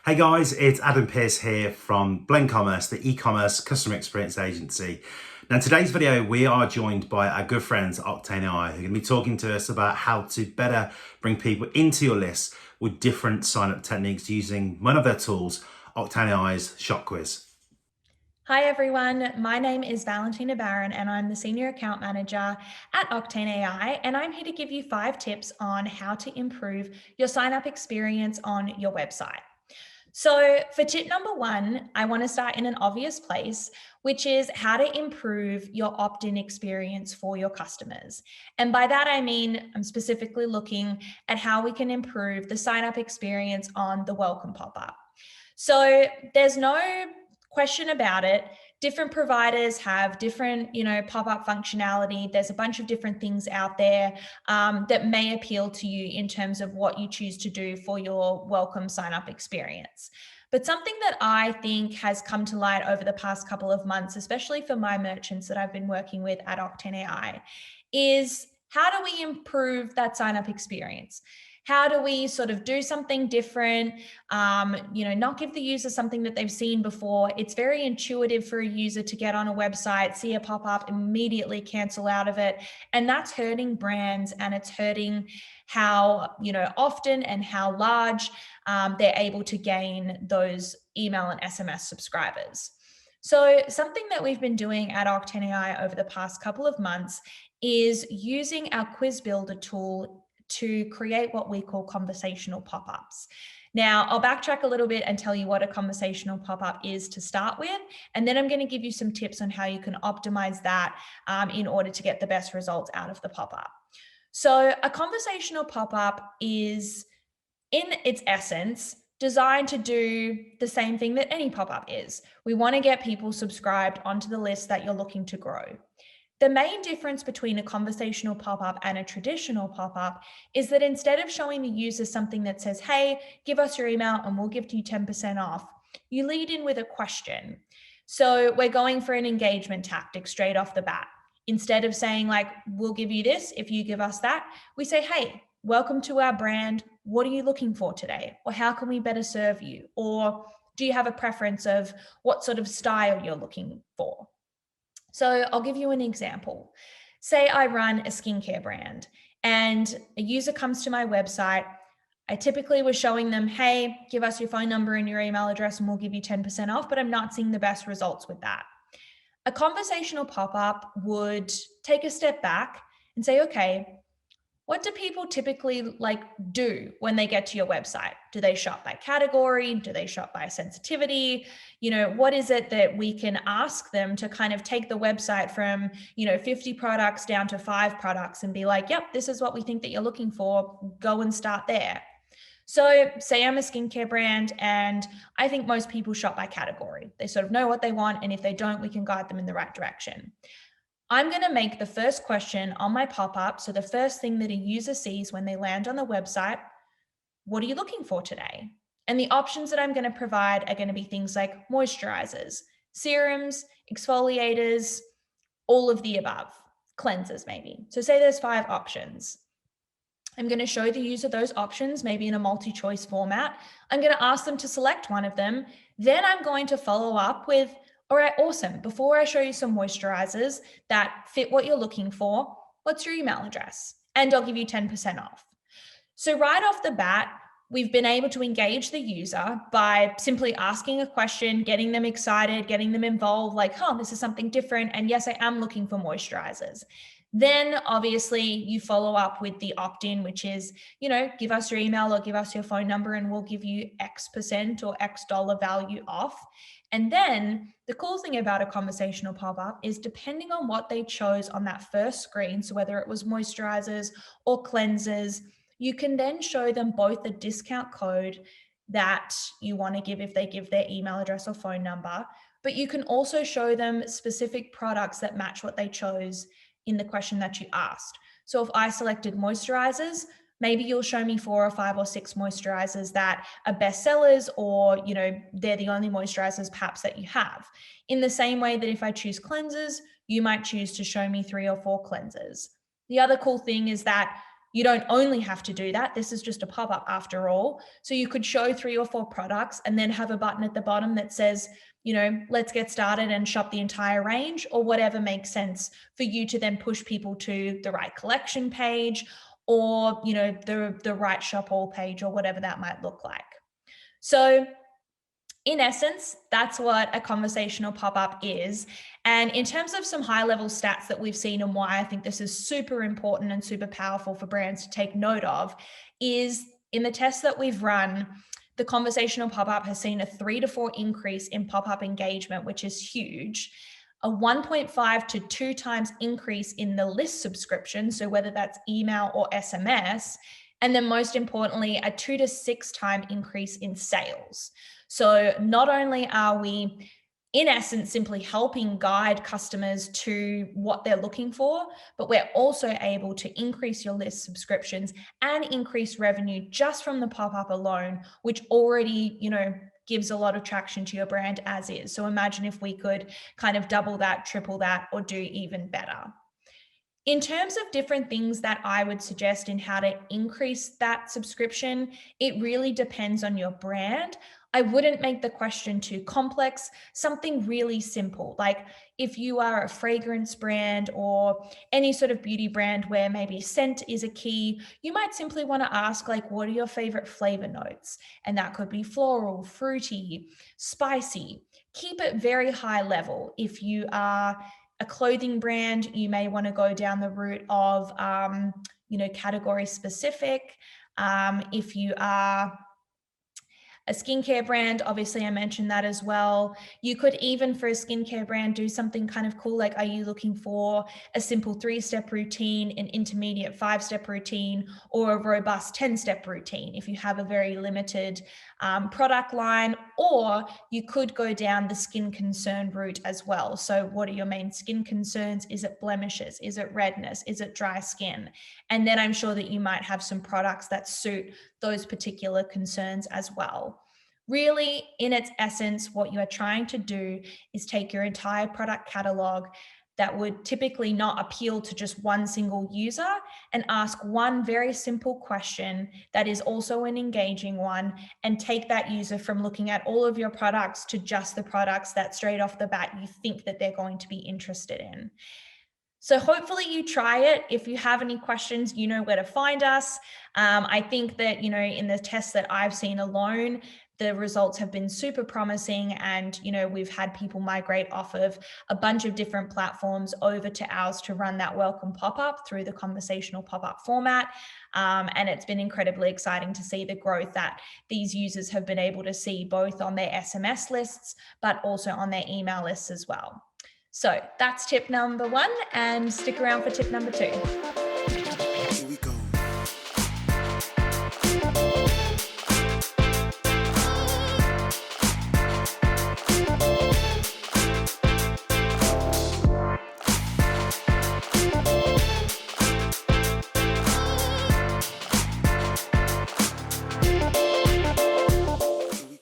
Hey guys, it's Adam Pearce here from Blend Commerce, the e-commerce customer experience agency. Now, in today's video, we are joined by our good friends Octane AI, who are going to be talking to us about how to better bring people into your list with different sign-up techniques using one of their tools, Octane AI's Shop Quiz. Hi everyone, my name is Valentina Barron and I'm the Senior Account Manager at Octane AI, and I'm here to give you 5 tips on how to improve your sign-up experience on your website. So for tip number 1, I want to start in an obvious place, which is how to improve your opt-in experience for your customers. And by that, I mean, I'm specifically looking at how we can improve the sign-up experience on the welcome pop-up. So there's no question about it. Different providers have different, pop-up functionality. There's a bunch of different things out there that may appeal to you in terms of what you choose to do for your welcome sign-up experience. But something that I think has come to light over the past couple of months, especially for my merchants that I've been working with at Octane AI, is how do we improve that sign-up experience? How do we sort of do something different? Not give the user something that they've seen before. It's very intuitive for a user to get on a website, see a pop-up, immediately cancel out of it. And that's hurting brands, and it's hurting how, often and how large they're able to gain those email and SMS subscribers. So something that we've been doing at Octane AI over the past couple of months is using our quiz builder tool to create what we call conversational pop-ups. Now, I'll backtrack a little bit and tell you what a conversational pop-up is to start with, and then I'm going to give you some tips on how you can optimize that in order to get the best results out of the pop-up. So a conversational pop-up is, in its essence, designed to do the same thing that any pop-up is. We want to get people subscribed onto the list that you're looking to grow. The main difference between a conversational pop-up and a traditional pop-up is that instead of showing the user something that says, hey, give us your email and we'll give you 10% off, you lead in with a question. So we're going for an engagement tactic straight off the bat. Instead of saying like, we'll give you this if you give us that, we say, hey, welcome to our brand. What are you looking for today? Or how can we better serve you? Or do you have a preference of what sort of style you're looking for? So I'll give you an example. Say I run a skincare brand and a user comes to my website. I typically was showing them, hey, give us your phone number and your email address and we'll give you 10% off, but I'm not seeing the best results with that. A conversational pop-up would take a step back and say, okay, what do people typically do when they get to your website? Do they shop by category? Do they shop by sensitivity? What is it that we can ask them to kind of take the website from, 50 products down to 5 products and be like, yep, this is what we think that you're looking for. Go and start there. So say I'm a skincare brand and I think most people shop by category. They sort of know what they want, and if they don't, we can guide them in the right direction. I'm going to make the first question on my pop-up, so the first thing that a user sees when they land on the website, what are you looking for today? And the options that I'm going to provide are going to be things like moisturizers, serums, exfoliators, all of the above, cleansers maybe. So say there's 5 options. I'm going to show the user those options, maybe in a multi-choice format. I'm going to ask them to select one of them. Then I'm going to follow up with, all right, awesome. Before I show you some moisturizers that fit what you're looking for, what's your email address? And I'll give you 10% off. So right off the bat, we've been able to engage the user by simply asking a question, getting them excited, getting them involved, like, oh, this is something different. And yes, I am looking for moisturizers. Then obviously you follow up with the opt-in, which is, give us your email or give us your phone number and we'll give you X% or X dollar value off. And then the cool thing about a conversational pop-up is depending on what they chose on that first screen, so whether it was moisturizers or cleansers, you can then show them both the discount code that you want to give if they give their email address or phone number, but you can also show them specific products that match what they chose in the question that you asked. So if I selected moisturizers, maybe you'll show me 4 or 5 or 6 moisturizers that are bestsellers, or, they're the only moisturizers perhaps that you have. In the same way that if I choose cleansers, you might choose to show me 3 or 4 cleansers. The other cool thing is that You don't only have to do that. This is just a pop-up after all. So you could show 3 or 4 products and then have a button at the bottom that says, let's get started and shop the entire range, or whatever makes sense for you to then push people to the right collection page, or, the right shop all page, or whatever that might look like. So in essence, that's what a conversational pop-up is. And in terms of some high-level stats that we've seen and why I think this is super important and super powerful for brands to take note of, is in the tests that we've run, the conversational pop-up has seen a 3 to 4 increase in pop-up engagement, which is huge. A 1.5 to 2 times increase in the list subscription, so whether that's email or SMS, and then most importantly, a 2 to 6 time increase in sales. So not only are we, in essence, simply helping guide customers to what they're looking for, but we're also able to increase your list subscriptions and increase revenue just from the pop-up alone, which already, gives a lot of traction to your brand as is. So imagine if we could kind of double that, triple that, or do even better. In terms of different things that I would suggest in how to increase that subscription, it really depends on your brand. I wouldn't make the question too complex, something really simple. Like if you are a fragrance brand or any sort of beauty brand where maybe scent is a key, you might simply want to ask, like, what are your favorite flavor notes? And that could be floral, fruity, spicy. Keep it very high level. If you are a clothing brand, you may want to go down the route of, category specific. If you are a skincare brand, obviously I mentioned that as well. You could even, for a skincare brand, do something kind of cool. Like, are you looking for a simple 3-step routine, an intermediate 5-step routine, or a robust 10-step routine if you have a very limited product line? Or you could go down the skin concern route as well. So what are your main skin concerns? Is it blemishes? Is it redness? Is it dry skin? And then I'm sure that you might have some products that suit those particular concerns as well. Really, in its essence, what you are trying to do is take your entire product catalog that would typically not appeal to just one single user and ask one very simple question that is also an engaging one, and take that user from looking at all of your products to just the products that straight off the bat you think that they're going to be interested in. So hopefully you try it. If you have any questions, you know where to find us. I think that, in the tests that I've seen alone, the results have been super promising. And, we've had people migrate off of a bunch of different platforms over to ours to run that welcome pop-up through the conversational pop-up format. And it's been incredibly exciting to see the growth that these users have been able to see, both on their SMS lists, but also on their email lists as well. So that's tip number 1, and stick around for tip number 2. Here we go.